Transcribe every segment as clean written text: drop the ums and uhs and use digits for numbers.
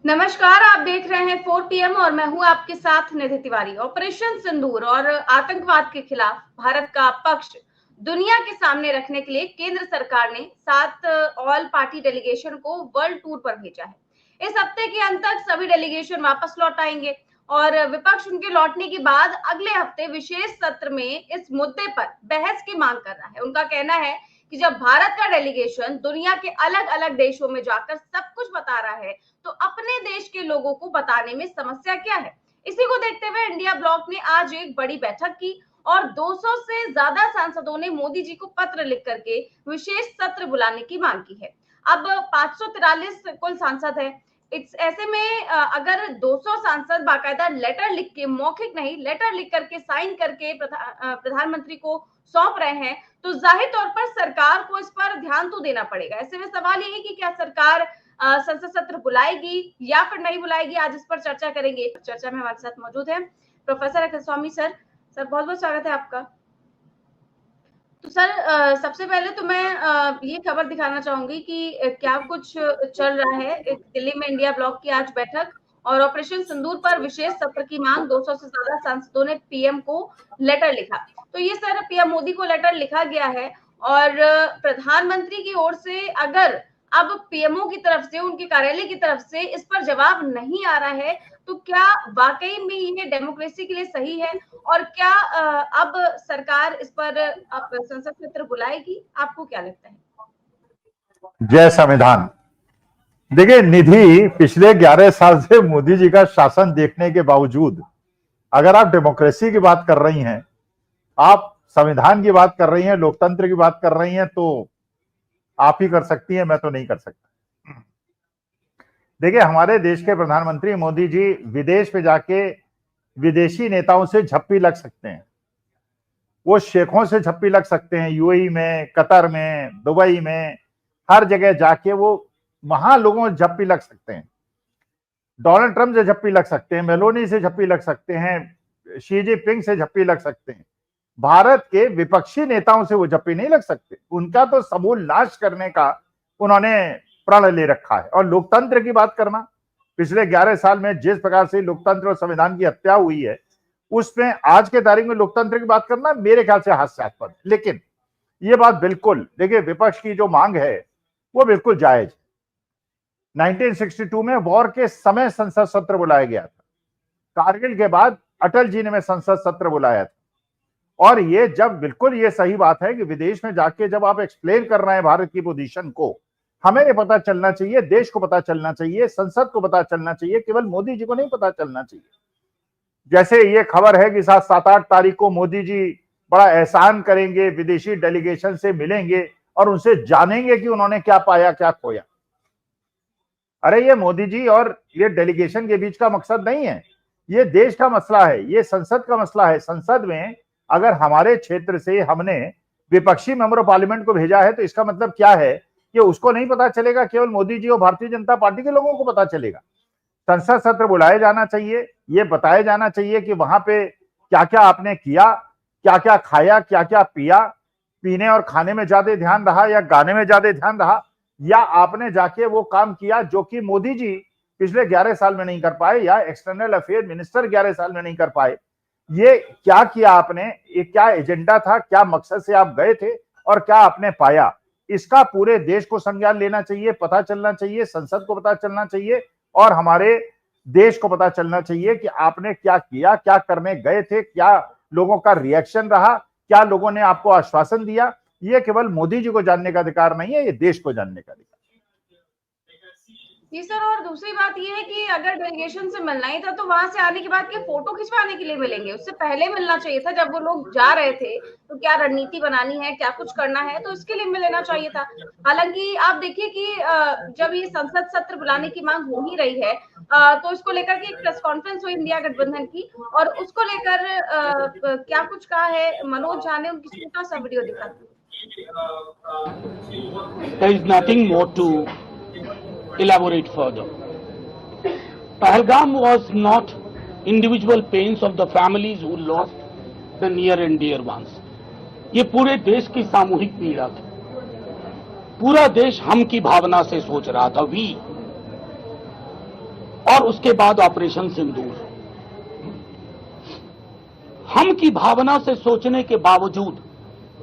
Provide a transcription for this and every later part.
नमस्कार, आप देख रहे हैं 4 PM और मैं हूं आपके साथ निधि तिवारी। ऑपरेशन सिंदूर और आतंकवाद के खिलाफ भारत का पक्ष दुनिया के सामने रखने के लिए केंद्र सरकार ने 7 ऑल पार्टी डेलीगेशन को वर्ल्ड टूर पर भेजा है। इस हफ्ते के अंत तक सभी डेलीगेशन वापस लौट आएंगे और विपक्ष उनके लौटने के बाद अगले हफ्ते विशेष सत्र में इस मुद्दे पर बहस की मांग कर रहा है। उनका कहना है कि जब भारत का डेलीगेशन दुनिया के अलग अलग देशों में जाकर सब कुछ बता रहा है तो अपने देश के लोगों को बताने में समस्या क्या है। इसी को देखते हुए इंडिया ब्लॉक ने आज एक बड़ी बैठक की और 200 से ज्यादा सांसदों ने मोदी जी को पत्र लिख करके विशेष सत्र बुलाने की मांग की है। अब 543 कुल सांसद है। ऐसे में अगर 200 सांसद बाकायदा लेटर लिख के, मौखिक नहीं लेटर लिख करके साइन करके प्रधानमंत्री को सौंप रहे हैं तो जाहिर तौर पर सरकार को इस पर ध्यान तो देना पड़ेगा। ऐसे में सवाल ये है कि क्या सरकार संसद सत्र बुलाएगी या फिर नहीं बुलाएगी। आज इस पर चर्चा करेंगे। चर्चा में हमारे साथ मौजूद है प्रोफेसर अखिल स्वामी सर। सर बहुत बहुत स्वागत है आपका। तो सर सबसे पहले तो मैं ये खबर दिखाना चाहूंगी कि क्या कुछ चल रहा है। दिल्ली में इंडिया ब्लॉक की आज बैठक और ऑपरेशन सिंदूर पर विशेष सत्र की मांग, 200 से ज्यादा सांसदों ने पीएम को लेटर लिखा। तो ये सर पीएम मोदी को लेटर लिखा गया है और प्रधानमंत्री की ओर से अगर अब पीएमओ की तरफ से, उनके कार्यालय की तरफ से इस पर जवाब नहीं आ रहा है तो क्या वाकई में ये डेमोक्रेसी के लिए सही है और क्या अब सरकार इस पर अब संसद सत्र बुलाएगी? आपको क्या लगता है? जय संविधान। देखिए निधि, पिछले 11 साल से मोदी जी का शासन देखने के बावजूद अगर आप डेमोक्रेसी की बात कर रही हैं, आप संविधान की बात कर रही हैं, लोकतंत्र की बात कर रही हैं, तो आप ही कर सकती हैं, मैं तो नहीं कर सकता। देखिए, हमारे देश के प्रधानमंत्री मोदी जी विदेश में जाके विदेशी नेताओं से झप्पी लग सकते हैं, वो शेखों से झप्पी लग सकते हैं, यूएई में, कतर में, दुबई में, हर जगह जाके वो वहां लोगों से झप्पी लग सकते हैं। डोनाल्ड ट्रंप से झप्पी लग सकते हैं, मेलोनी से झप्पी लग सकते हैं, शी जिनपिंग से झप्पी लग सकते हैं। भारत के विपक्षी नेताओं से वो झप्पी नहीं लग सकते। उनका तो समूल नाश करने का उन्होंने प्रण ले रखा है। और लोकतंत्र की बात करना, पिछले 11 साल में जिस प्रकार से लोकतंत्र और संविधान की हत्या हुई है, उसमें आज के तारीख में लोकतंत्र की बात करना मेरे ख्याल से हास्यास्पद। लेकिन ये बात बिल्कुल, देखिए, विपक्ष की जो मांग है वो बिल्कुल जायज। 1962 में वॉर के समय संसद सत्र बुलाया गया था। कारगिल के बाद अटल जी ने संसद सत्र बुलाया था। और ये जब बिल्कुल ये सही बात है कि विदेश में जाके जब आप एक्सप्लेन कर रहे हैं भारत की पोजीशन को, हमें ये पता चलना चाहिए, देश को पता चलना चाहिए, संसद को पता चलना चाहिए, केवल मोदी जी को नहीं पता चलना चाहिए। जैसे ये खबर है कि 7-8 तारीख को मोदी जी बड़ा एहसान करेंगे, विदेशी डेलीगेशन से मिलेंगे और उनसे जानेंगे कि उन्होंने क्या पाया, क्या खोया। अरे ये मोदी जी और ये डेलीगेशन के बीच का मकसद नहीं है, ये देश का मसला है, ये संसद का मसला है। संसद में अगर हमारे क्षेत्र से हमने विपक्षी मेंबर ऑफ पार्लियामेंट को भेजा है तो इसका मतलब क्या है कि उसको नहीं पता चलेगा, केवल मोदी जी और भारतीय जनता पार्टी के लोगों को पता चलेगा। संसद सत्र बुलाया जाना चाहिए, ये बताया जाना चाहिए कि वहां पे क्या क्या आपने किया, क्या क्या खाया, क्या क्या पिया, पीने और खाने में ज्यादा ध्यान रहा या गाने में ज्यादा ध्यान रहा, या आपने जाके वो काम किया जो कि मोदी जी पिछले 11 साल में नहीं कर पाए या एक्सटर्नल अफेयर मिनिस्टर 11 साल में नहीं कर पाए। ये क्या किया आपने, ये क्या एजेंडा था, क्या मकसद से आप गए थे और क्या आपने पाया, इसका पूरे देश को संज्ञान लेना चाहिए, पता चलना चाहिए, संसद को पता चलना चाहिए और हमारे देश को पता चलना चाहिए कि आपने क्या किया, क्या करने गए थे, क्या लोगों का रिएक्शन रहा, क्या लोगों ने आपको आश्वासन दिया। ये केवल मोदी जी को जानने का अधिकार नहीं है, ये देश को जानने का अधिकार। जी सर, और दूसरी बात ये है कि अगर डेलीगेशन से मिलना ही था तो वहां से आने के बाद के फोटो खिंचवाने के लिए मिलेंगे, उससे पहले मिलना चाहिए था। जब वो लोग जा रहे थे तो क्या रणनीति बनानी है, क्या कुछ करना है, तो इसके लिए मिल लेना चाहिए था। हालांकि आप देखिए कि जब ये संसद सत्र बुलाने की मांग हो ही रही है तो इसको लेकर के एक प्रेस कॉन्फ्रेंस हुई इंडिया गठबंधन की और उसको लेकर क्या कुछ कहा है मनोज झा ने, उनकी छोटा सा वीडियो दिखा। There is nothing more to elaborate further. Pahalgam was not individual pains of the families who lost the near and dear ones. ये पूरे देश की सामूहिक पीड़ा थी। पूरा देश हम की भावना से सोच रहा था, वी। और उसके बाद ऑपरेशन सिंदूर। हम की भावना से सोचने के बावजूद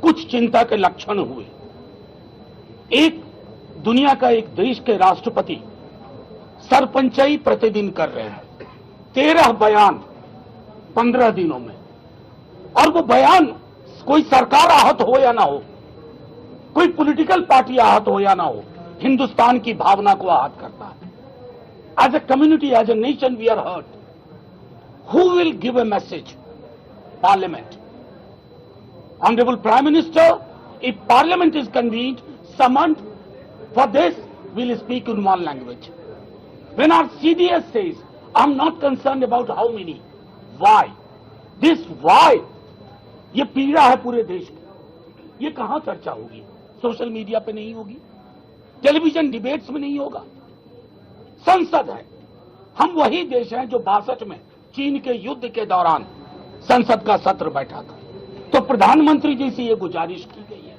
कुछ चिंता के लक्षण हुए। एक दुनिया का एक देश के राष्ट्रपति सरपंचाई प्रतिदिन कर रहे हैं, 13 बयान 15 दिनों में, और वो बयान कोई सरकार आहत हो या ना हो, कोई पॉलिटिकल पार्टी आहत हो या ना हो, हिंदुस्तान की भावना को आहत करता है। As a community, as a nation we are hurt. Who will give a message? Parliament. Honorable Prime Minister, if Parliament is convened, summoned for this, we'll speak in one language. When our CDS says, I'm not concerned about how many, why? This why, ये पीड़ा है पूरे देश की। ये कहां चर्चा होगी? सोशल मीडिया पे नहीं होगी, टेलीविजन डिबेट्स में नहीं होगा। संसद है, हम वही देश हैं जो 62 में चीन के युद्ध के दौरान संसद का सत्र बैठा था। तो प्रधानमंत्री जी से यह गुजारिश की गई है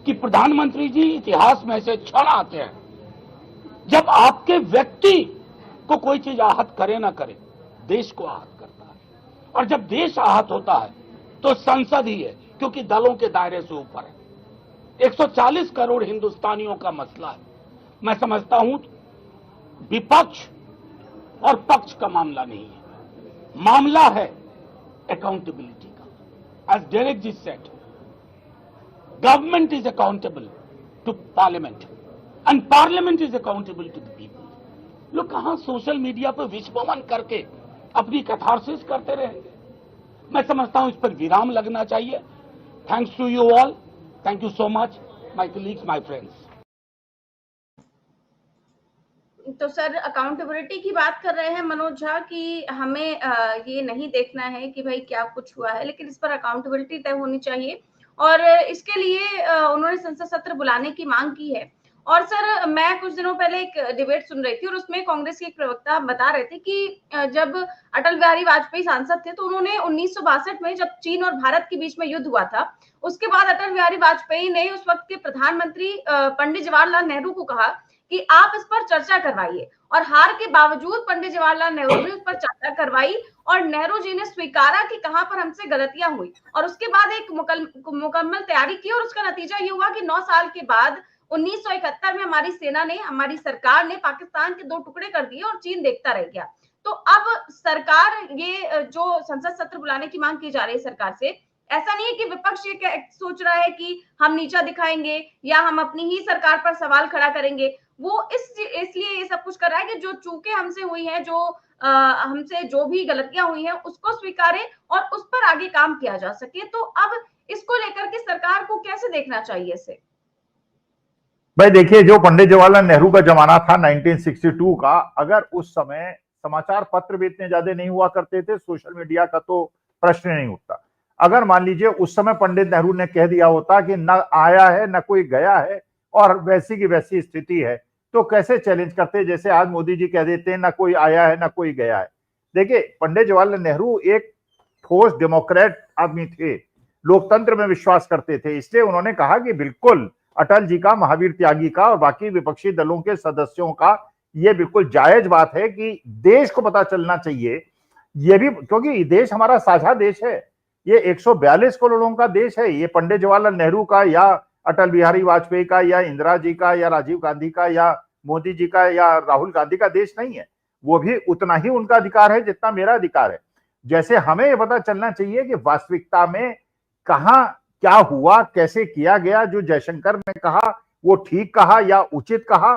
कि प्रधानमंत्री जी, इतिहास में ऐसे क्षण आते हैं जब आपके व्यक्ति को कोई चीज आहत करे ना करे, देश को आहत करता है। और जब देश आहत होता है तो संसद ही है, क्योंकि दलों के दायरे से ऊपर है। 140 करोड़ हिंदुस्तानियों का मसला है। मैं समझता हूं विपक्ष और पक्ष का मामला नहीं है, मामला है accountability का। As Derek ji said, government is accountable to parliament and parliament is accountable to the people. लोग कहां सोशल मीडिया पर विश्वमन करके अपनी कैथारसिस करते रहेंगे? मैं समझता हूं इस पर विराम लगना चाहिए। Thanks to you all, thank you so much my colleagues, my friends. तो सर, अकाउंटेबिलिटी की बात कर रहे हैं मनोज झा कि हमें ये नहीं देखना है कि भाई क्या कुछ हुआ है, लेकिन इस पर अकाउंटेबिलिटी तय होनी चाहिए और इसके लिए उन्होंने संसद सत्र बुलाने की मांग की है। और सर, मैं कुछ दिनों पहले एक डिबेट सुन रही थी और उसमें कांग्रेस के एक प्रवक्ता बता रहे थे कि जब अटल बिहारी वाजपेयी सांसद थे तो उन्होंने 1962 में जब चीन और भारत के बीच में युद्ध हुआ था, उसके बाद अटल बिहारी वाजपेयी ने उस वक्त के प्रधानमंत्री पंडित जवाहरलाल नेहरू को कहा कि आप इस पर चर्चा करवाइए, और हार के बावजूद पंडित जवाहरलाल नेहरू ने उस पर चर्चा करवाई और नेहरू जी ने स्वीकारा कि कहां पर हमसे गलतियां हुई, और उसके बाद एक मुकम्मल तैयारी की और उसका नतीजा ये हुआ कि 9 साल के बाद 1971 में हमारी सेना ने, हमारी सरकार ने पाकिस्तान के 2 टुकड़े कर दिए और चीन देखता रह गया। तो अब सरकार, ये जो संसद सत्र बुलाने की मांग की जा रही है सरकार से, ऐसा नहीं है कि विपक्ष ये सोच रहा है कि हम नीचा दिखाएंगे या हम अपनी ही सरकार पर सवाल खड़ा करेंगे। वो इसलिए ये सब कुछ कर रहा है कि जो चूकें हमसे हुई हैं, जो हमसे जो भी गलतियां हुई हैं, उसको स्वीकारे और उस पर आगे काम किया जा सके। तो अब इसको लेकर के सरकार को कैसे देखना चाहिए इसे? भाई देखिए, जो पंडित जवाहरलाल नेहरू का जमाना था 1962 का, अगर उस समय समाचार पत्र भी इतने ज्यादा नहीं हुआ करते थे, सोशल मीडिया का तो प्रश्न नहीं उठता। अगर मान लीजिए उस समय पंडित नेहरू ने कह दिया होता कि न आया है न कोई गया है और वैसी की वैसी स्थिति है, तो कैसे चैलेंज करते? जैसे आज मोदी जी कह देते हैं ना कोई आया है ना कोई गया है। देखिए, पंडित जवाहरलाल नेहरू एक ठोस डेमोक्रेट आदमी थे, लोकतंत्र में विश्वास करते थे, इसलिए उन्होंने कहा कि बिल्कुल अटल जी का, महावीर त्यागी का और बाकी विपक्षी दलों के सदस्यों का ये बिल्कुल जायज बात है कि देश को पता चलना चाहिए, ये भी क्योंकि देश हमारा साझा देश है, ये 142 करोड़ों का देश है। ये पंडित जवाहरलाल नेहरू का या अटल बिहारी वाजपेयी का या इंदिरा जी का या राजीव गांधी का या मोदी जी का या राहुल गांधी का देश नहीं है। वो भी उतना ही उनका अधिकार है जितना मेरा अधिकार है। जैसे हमें ये पता चलना चाहिए कि वास्तविकता में कहां क्या हुआ, कैसे किया गया, जो जयशंकर ने कहा वो ठीक कहा या उचित कहा,